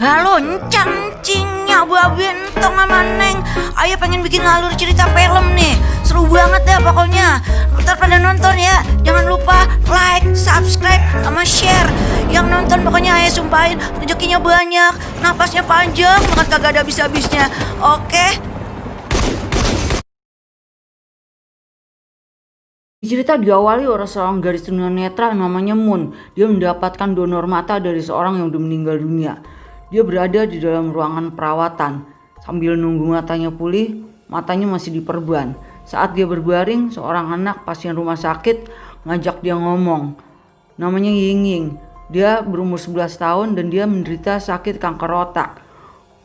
Halo encang-encingnya babi entong sama Neng. Ayo pengen bikin alur cerita film nih. Seru banget deh pokoknya. Ntar pada nonton ya. Jangan lupa like, subscribe, sama share. Yang nonton pokoknya ayo sumpahin rezekinya banyak, napasnya panjang banget kagak ada habis-habisnya. Oke? Cerita diawali oleh seorang gadis tunanetra namanya Moon. Dia mendapatkan donor mata dari seorang yang udah meninggal dunia. Dia berada di dalam ruangan perawatan. Sambil nunggu matanya pulih, matanya masih diperban. Saat dia berbaring, seorang anak pasien rumah sakit ngajak dia ngomong. Namanya Ying. Dia berumur 11 tahun dan dia menderita sakit kanker otak.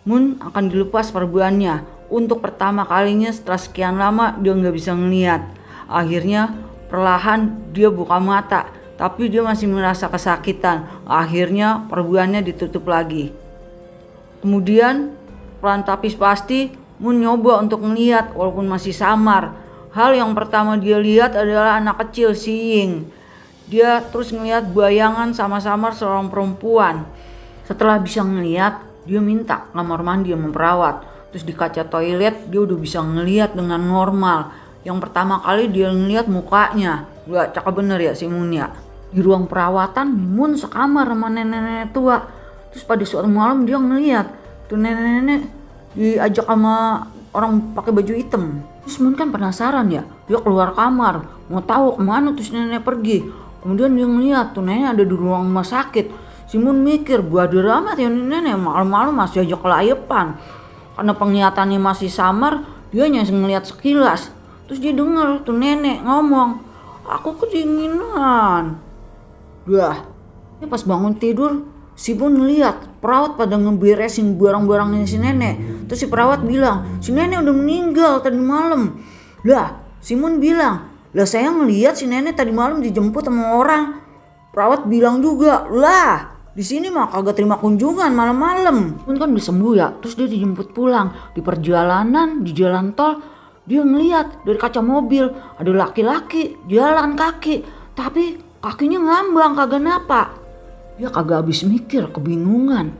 Moon akan dilepas perbannya. Untuk pertama kalinya setelah sekian lama dia nggak bisa ngeliat. Akhirnya perlahan dia buka mata, tapi dia masih merasa kesakitan. Akhirnya perbannya ditutup lagi. Kemudian pelan tapi pasti Moon nyoba untuk ngeliat walaupun masih samar. Hal yang pertama dia lihat adalah anak kecil si Ying. Dia terus ngeliat bayangan sama-sama seorang perempuan. Setelah bisa ngeliat, dia minta kamar mandi yang memperawat. Terus di kaca toilet dia udah bisa ngeliat dengan normal. Yang pertama kali dia ngeliat mukanya. Gak cakep bener ya si Moon ya. Di ruang perawatan Moon sekamar sama nenek-nenek tua. Terus pada suatu malam dia ngeliat tuh nenek-nenek diajak sama orang pakai baju hitam. Terus Moon kan penasaran ya. Dia keluar kamar mau tahu kemana terus nenek pergi. Kemudian dia ngeliat tuh nenek ada di ruang rumah sakit. Si Moon mikir bodo amat ya nenek malam-malam masih aja kelayapan. Karena penglihatannya masih samar, dia hanya ngeliat sekilas. Terus dia denger tuh nenek ngomong, aku kedinginan. Dia pas bangun tidur, si Moon ngeliat perawat pada ngeberesin barang-barangnya si nenek. Terus si perawat bilang, si nenek udah meninggal tadi malam. Si Moon bilang, saya ngeliat si nenek tadi malam dijemput sama orang. Perawat bilang juga, di sini mah kagak terima kunjungan malam-malam. Moon kan udah sembuh ya, terus dia dijemput pulang. Di perjalanan, di jalan tol, dia ngeliat dari kaca mobil ada laki-laki jalan kaki, tapi kakinya ngambang kagak napak. Dia kagak habis mikir, kebingungan.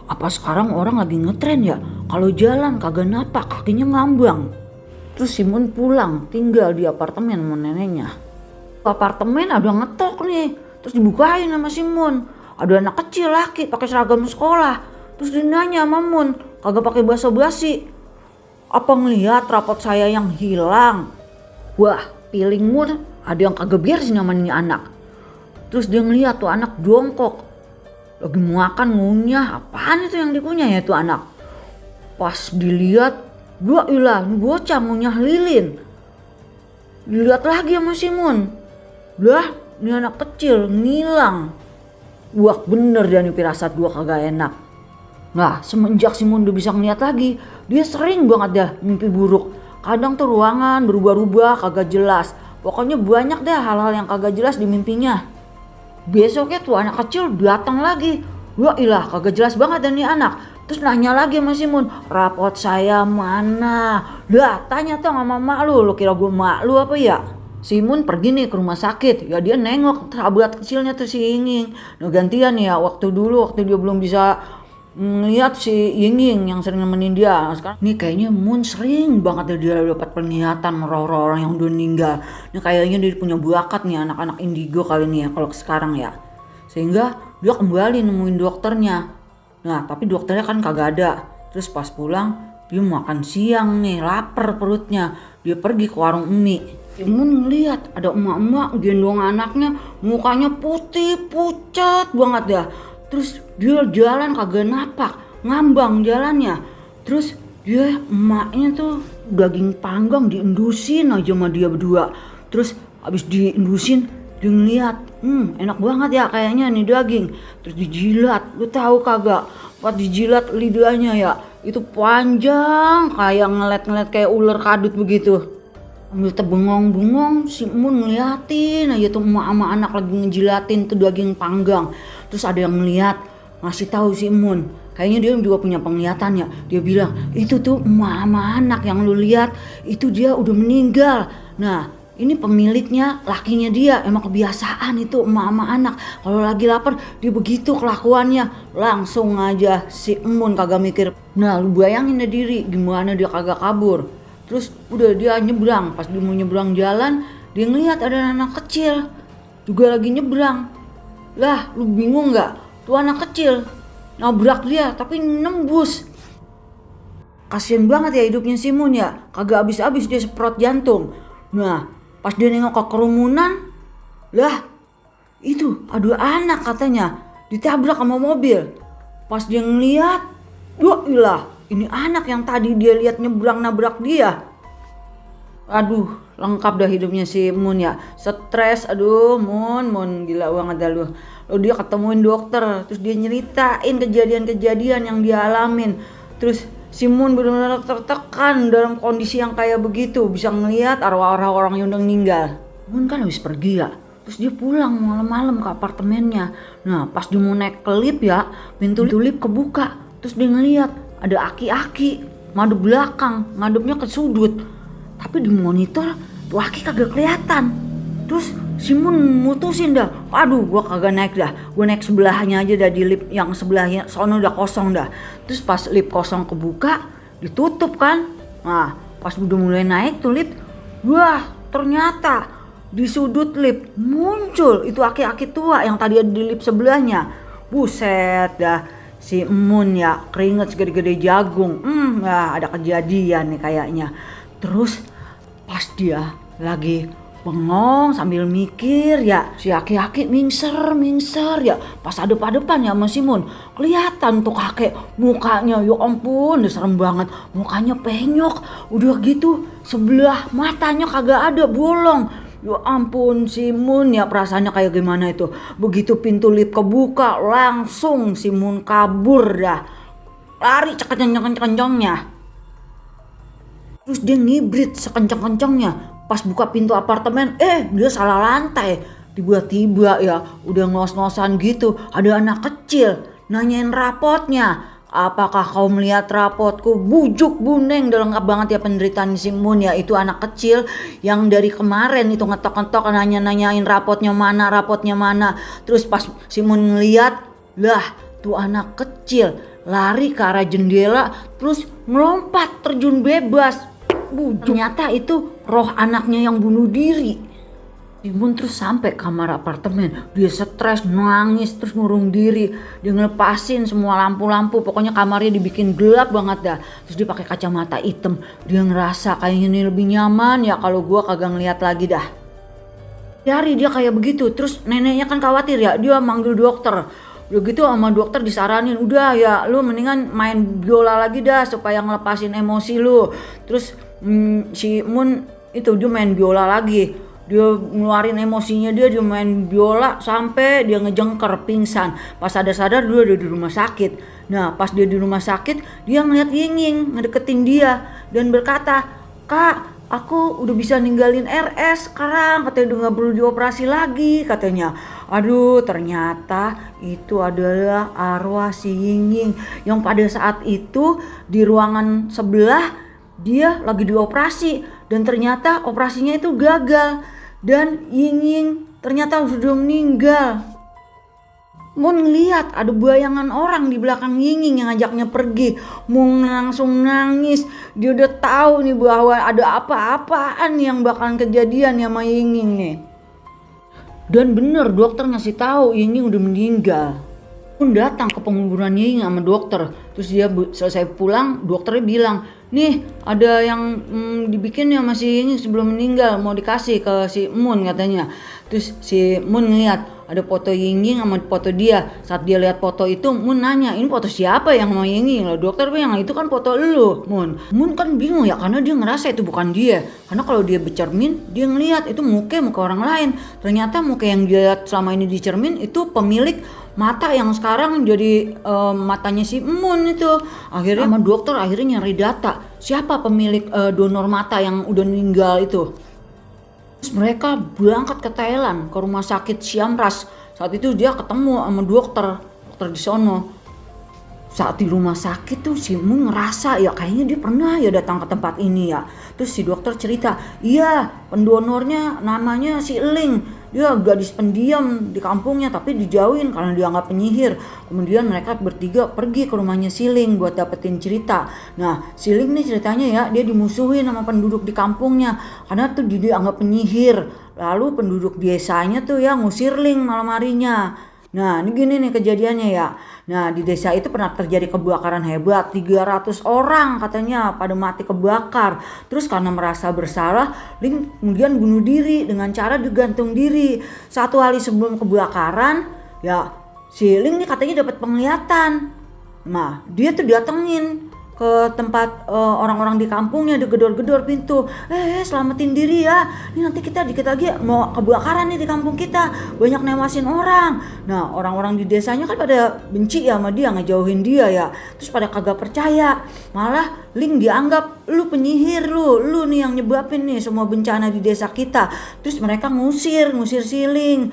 Apa sekarang orang lagi ngetren ya kalau jalan kagak napak kakinya ngambang. Terus si Moon pulang tinggal di apartemen sama neneknya. Apartemen ada ngetok nih, terus dibukain sama si Moon. Ada anak kecil laki pakai seragam sekolah. Terus dia nanya sama Moon, kagak pakai basa-basi, apa ngeliat rapot saya yang hilang? Feeling Moon ada yang kagak beres namanya anak. Terus dia ngeliat tuh anak jongkok lagi makan ngunyah. Apaan itu yang dikunyah ya tuh anak? Pas dilihat, ini bocah ngunyah lilin. Dilihat lagi sama si Moon, ini anak kecil ngilang. Bener dah nih firasat gua kagak enak. Semenjak si Moon udah bisa ngeliat lagi, dia sering banget dah mimpi buruk. Kadang tuh ruangan berubah-ubah kagak jelas. Pokoknya banyak dah hal-hal yang kagak jelas di mimpinya. Besoknya tuh anak kecil datang lagi. Kagak jelas banget dah nih anak. Terus nanya lagi sama si Moon, rapot saya mana? Tanya tuh sama mak lu kira gue mak lu apa ya? Si Moon pergi nih ke rumah sakit. Ya dia nengok sahabat kecilnya tuh si Ying. Gantian ya waktu dia belum bisa ngeliat si Ying yang sering nemenin dia. Sekarang nih kayaknya Moon sering banget dia dapat penglihatan orang-orang yang udah meninggal. Nih kayaknya dia punya bakat nih anak-anak indigo kali nih ya kalau sekarang ya. Sehingga dia kembali nemuin dokternya. Tapi dokternya kan kagak ada. Terus pas pulang dia makan siang nih, lapar perutnya. Dia pergi ke warung mie. Moon ngeliat ada emak-emak gendong anaknya, mukanya putih pucat banget dah. Terus dia jalan kagak napak, ngambang jalannya. Terus dia emaknya tuh daging panggang diendusin aja sama dia berdua. Terus abis diendusin dia ngeliat, enak banget ya kayaknya nih daging. Terus dijilat, lu tahu kagak? Pas dijilat lidahnya ya, itu panjang kayak ngelet-ngelet kayak ular kadut begitu. Ambil terbengong-bengong, si Moon ngeliatin aja tuh emak sama anak lagi ngejilatin tuh daging panggang. Terus ada yang ngeliat, ngasih tahu si Moon. Kayaknya dia juga punya penglihatan ya. Dia bilang, itu tuh emak sama anak yang lu lihat, itu dia udah meninggal. Ini pemiliknya, lakinya dia, emang kebiasaan itu emak-emak anak. Kalau lagi lapar dia begitu kelakuannya. Langsung aja si Emun kagak mikir. Nah lu bayangin deh diri gimana dia kagak kabur. Terus udah dia nyebrang, pas dia mau nyebrang jalan dia ngeliat ada anak kecil juga lagi nyebrang. Lah lu bingung gak? Tuh anak kecil nabrak dia tapi nembus. Kasian banget ya hidupnya si Mun ya, kagak habis-habis dia semprot jantung. Nah pas dia nengok ke kerumunan, lah itu ada anak katanya ditabrak sama mobil. Pas dia ngeliat, ilah ini anak yang tadi dia lihat nyebrang nabrak dia. Aduh lengkap dah hidupnya si Mun ya, stres. Aduh Mun gila banget dah lu. Lalu dia ketemuin dokter, terus dia nyeritain kejadian-kejadian yang dia alamin. Terus si Mun benar-benar tertekan dalam kondisi yang kayak begitu, bisa ngelihat arwah-arwah orang yang udah meninggal. Mun kan habis pergi ya, terus dia pulang malam-malam ke apartemennya. Nah pas dia mau naik ke lift ya, pintu lift kebuka, terus dia ngelihat ada aki-aki ngadep belakang, ngadepnya ke sudut. Tapi di monitor tuh aki kagak kelihatan. Terus si Mun mutusin dah, aduh gua kagak naik dah, gua naik sebelahnya aja dah, di lift yang sebelahnya sono udah kosong dah. Terus pas lift kosong kebuka ditutup kan. Nah pas udah mulai naik tuh lift, wah ternyata di sudut lift muncul itu aki-aki tua yang tadi ada di lift sebelahnya. Buset dah si Mun ya keringet segede-gede jagung. Ya ada kejadian nih kayaknya. Terus pas dia lagi bengong sambil mikir ya, si aki-aki mingser ya. Pas depan ya sama si Mun, kelihatan tuh kakek mukanya, ya ampun, serem banget. Mukanya penyok, udah gitu sebelah matanya kagak ada, bolong. Ya ampun si Mun ya perasaannya kayak gimana itu. Begitu pintu lift kebuka langsung si Mun kabur dah. Lari kenceng-kencengnya. Terus dia ngibrit sekencang-kencangnya. Pas buka pintu apartemen, dia salah lantai. Tiba-tiba ya udah ngos-ngosan gitu, ada anak kecil nanyain rapotnya. Apakah kau melihat rapotku? Bujuk buneng, udah lengkap banget ya penderitaan si Mun ya. Itu anak kecil yang dari kemarin itu ngetok-ngetok nanyain rapotnya mana. Terus pas si Mun ngeliat, lah tuh anak kecil lari ke arah jendela terus ngelompat terjun bebas. Ternyata itu roh anaknya yang bunuh diri. Si Mun terus sampai kamar apartemen, dia stres, nangis, terus ngurung diri. Dia ngelepasin semua lampu-lampu, pokoknya kamarnya dibikin gelap banget dah. Terus dia pakai kacamata hitam. Dia ngerasa kayaknya ini lebih nyaman ya kalau gua kagak ngeliat lagi dah. Hari dia kayak begitu, terus neneknya kan khawatir ya, dia manggil dokter. Udah gitu sama dokter disaranin, udah ya lu mendingan main biola lagi dah supaya ngelepasin emosi lu. Terus si Mun itu dia main biola lagi, dia ngeluarin emosinya, dia main biola sampai dia ngejengker pingsan. Pas sadar dia udah di rumah sakit. Nah pas dia di rumah sakit dia ngeliat Ying ngedeketin dia dan berkata, "Kak, aku udah bisa ninggalin RS sekarang, katanya udah gak perlu dioperasi lagi," katanya. Aduh ternyata itu adalah arwah si Ying yang pada saat itu di ruangan sebelah dia lagi dioperasi dan ternyata operasinya itu gagal dan Ying ternyata sudah meninggal. Mun ngeliat ada bayangan orang di belakang Ying yang ngajaknya pergi. Mun langsung nangis, dia udah tahu nih bahwa ada apa-apaan yang bakalan kejadian sama Ying nih. Dan bener dokter ngasih tahu Ying udah meninggal. Mun datang ke penguburan Ying sama dokter, terus dia selesai pulang, dokternya bilang, nih ada yang dibikin ya masih Ying sebelum meninggal, mau dikasih ke si Mun katanya. Terus si Mun ngeliat ada foto Ying sama foto dia. Saat dia lihat foto itu, Mun nanya, ini foto siapa yang sama Ying? Lah dokter bilang, itu kan foto lu, Mun. Mun kan bingung ya karena dia ngerasa itu bukan dia. Karena kalau dia bercermin, dia ngeliat itu muka orang lain. Ternyata muka yang dia lihat selama ini di cermin itu pemilik mata yang sekarang jadi matanya si Mun itu. Akhirnya sama dokter akhirnya nyari data siapa pemilik donor mata yang udah meninggal itu. Terus mereka berangkat ke Thailand ke rumah sakit Siam Ras. Saat itu dia ketemu sama dokter di sono. Saat di rumah sakit tuh si Moon ngerasa ya kayaknya dia pernah ya datang ke tempat ini ya. Terus si dokter cerita, iya pendonornya namanya si Ling. Dia gadis pendiam di kampungnya tapi dijauhin karena dianggap penyihir. Kemudian mereka bertiga pergi ke rumahnya si Ling buat dapetin cerita. Nah si Ling nih ceritanya ya dia dimusuhin sama penduduk di kampungnya karena tuh dia dianggap penyihir. Lalu penduduk desanya tuh ya ngusir Ling malam harinya. Nah ini gini nih kejadiannya ya. Nah di desa itu pernah terjadi kebakaran hebat, 300 orang katanya pada mati kebakar. Terus karena merasa bersalah, Ling kemudian bunuh diri dengan cara digantung diri. 1 hari sebelum kebakaran ya si Ling nih katanya dapat penglihatan. Nah dia tuh datengin ke tempat orang-orang di kampungnya, digedor-gedor pintu. Selamatin diri ya, ini nanti kita dikit lagi mau kebakaran nih di kampung kita, banyak newasin orang. Nah orang-orang di desanya kan pada benci ya sama dia, ngejauhin dia ya, terus pada kagak percaya. Malah Ling dianggap lu penyihir, lu nih yang nyebabin nih semua bencana di desa kita. Terus mereka ngusir si Ling.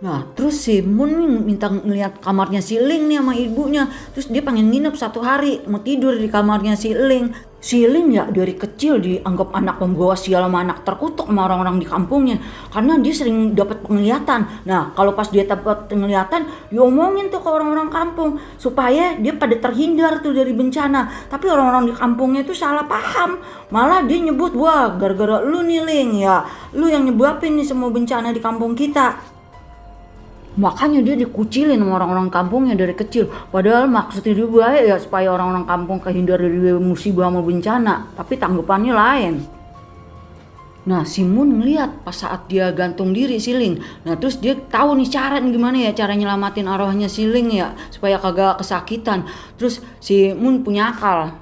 Nah terus si Moon minta ngeliat kamarnya si Ling nih sama ibunya. Terus dia pengen nginep 1 hari, mau tidur di kamarnya si Ling. Si Ling ya dari kecil dianggap anak pembawa sial sama anak terkutuk sama orang-orang di kampungnya. Karena dia sering dapat penglihatan. Nah kalau pas dia dapat penglihatan diomongin tuh ke orang-orang kampung. Supaya dia pada terhindar tuh dari bencana. Tapi orang-orang di kampungnya itu salah paham. Malah dia nyebut, wah gara-gara lu nih Ling ya. Lu yang nyebabin nih semua bencana di kampung kita. Makanya dia dikucilin sama orang-orang kampungnya dari kecil. Padahal maksudnya dia baik ya supaya orang-orang kampung kehindar dari musibah sama bencana. Tapi tanggapannya lain. Nah si Moon ngeliat pas saat dia gantung diri si Ling. Nah terus dia tahu nih gimana ya cara nyelamatin arwahnya si Ling ya. Supaya kagak kesakitan. Terus si Moon punya akal.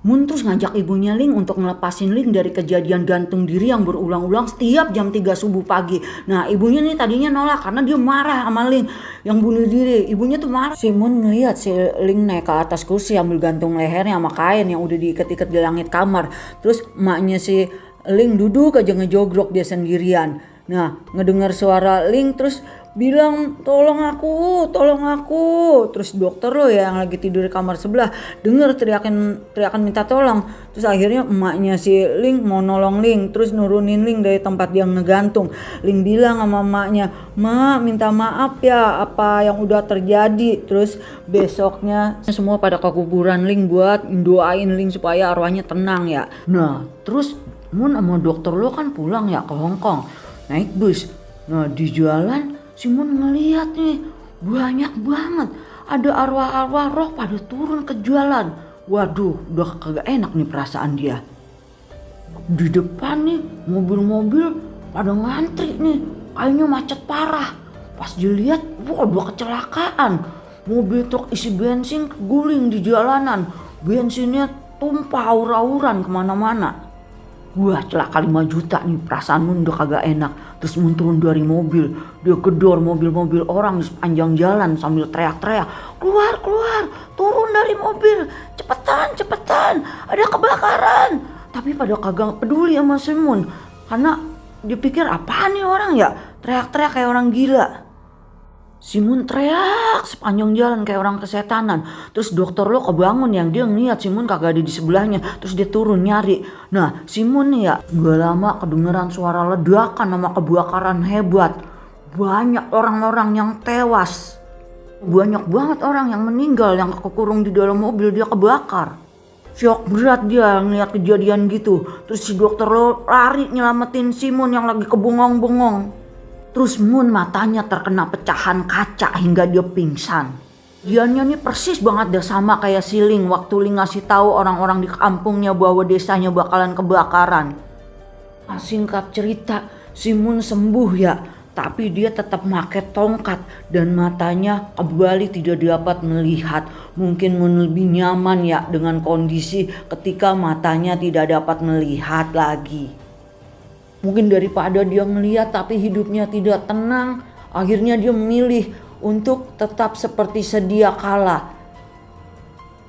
Moon terus ngajak ibunya Ling untuk ngelepasin Ling dari kejadian gantung diri yang berulang-ulang setiap jam 3 subuh pagi. Nah ibunya nih tadinya nolak karena dia marah sama Ling yang bunuh diri. Ibunya tuh marah. Si Moon ngeliat si Ling naik ke atas kursi ambil gantung lehernya sama kain yang udah diikat-ikat di langit kamar. Terus emaknya si Ling duduk aja ngejogrok dia sendirian. Nah ngedengar suara Ling terus bilang tolong aku. Terus dokter lo ya yang lagi tidur di kamar sebelah denger teriakan minta tolong. Terus akhirnya emaknya si Ling mau nolong Ling, terus nurunin Ling dari tempat dia ngegantung. Ling bilang sama emaknya, "Ma, minta maaf ya apa yang udah terjadi." Terus besoknya semua pada ke kuburan Ling buat doain Ling supaya arwahnya tenang ya. Nah terus Moon sama dokter lo kan pulang ya ke Hong Kong naik bus. Nah di jalan si Moon ngeliat nih banyak banget ada arwah-arwah roh pada turun ke jalan. Waduh udah kagak enak nih perasaan dia. Di depan nih mobil-mobil pada ngantri nih, kayaknya macet parah. Pas dilihat waduh kecelakaan, mobil truk isi bensin keguling di jalanan, bensinnya tumpah aur-auran kemana-mana. Wah celaka 5 juta nih, perasaan Moon udah kagak enak. Terus Moon turun dari mobil, dia gedor mobil-mobil orang di sepanjang jalan sambil teriak-teriak, keluar, turun dari mobil, cepetan, ada kebakaran. Tapi pada kagak peduli sama si Moon, karena dia pikir apaan nih orang ya, teriak-teriak kayak orang gila. Si Moon teriak sepanjang jalan kayak orang kesetanan. Terus dokter lo kebangun yang dia ngeliat si Moon kagak ada di sebelahnya. Terus dia turun nyari. Nah si Moon nih ya gak lama kedengeran suara ledakan sama kebakaran hebat. Banyak orang-orang yang tewas. Banyak banget orang yang meninggal yang kekurung di dalam mobil dia kebakar. Syok berat dia ngeliat kejadian gitu. Terus si dokter lo lari nyelamatin si Moon yang lagi kebengong-bengong. Terus Moon matanya terkena pecahan kaca hingga dia pingsan. Dianya nih persis banget dah sama kayak si Ling waktu Ling ngasih tahu orang-orang di kampungnya bahwa desanya bakalan kebakaran. Nah, singkat cerita si Moon sembuh ya, tapi dia tetap pakai tongkat dan matanya kembali tidak dapat melihat. Mungkin Moon lebih nyaman ya dengan kondisi ketika matanya tidak dapat melihat lagi. Mungkin daripada dia ngeliat tapi hidupnya tidak tenang, akhirnya dia memilih untuk tetap seperti sedia kala.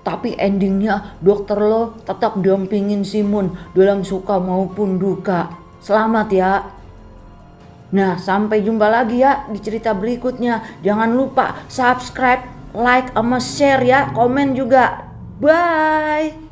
Tapi endingnya dokter lo tetap dampingin si Moon dalam suka maupun duka. Selamat ya. Nah, sampai jumpa lagi ya di cerita berikutnya. Jangan lupa subscribe, like, sama share ya, komen juga. Bye.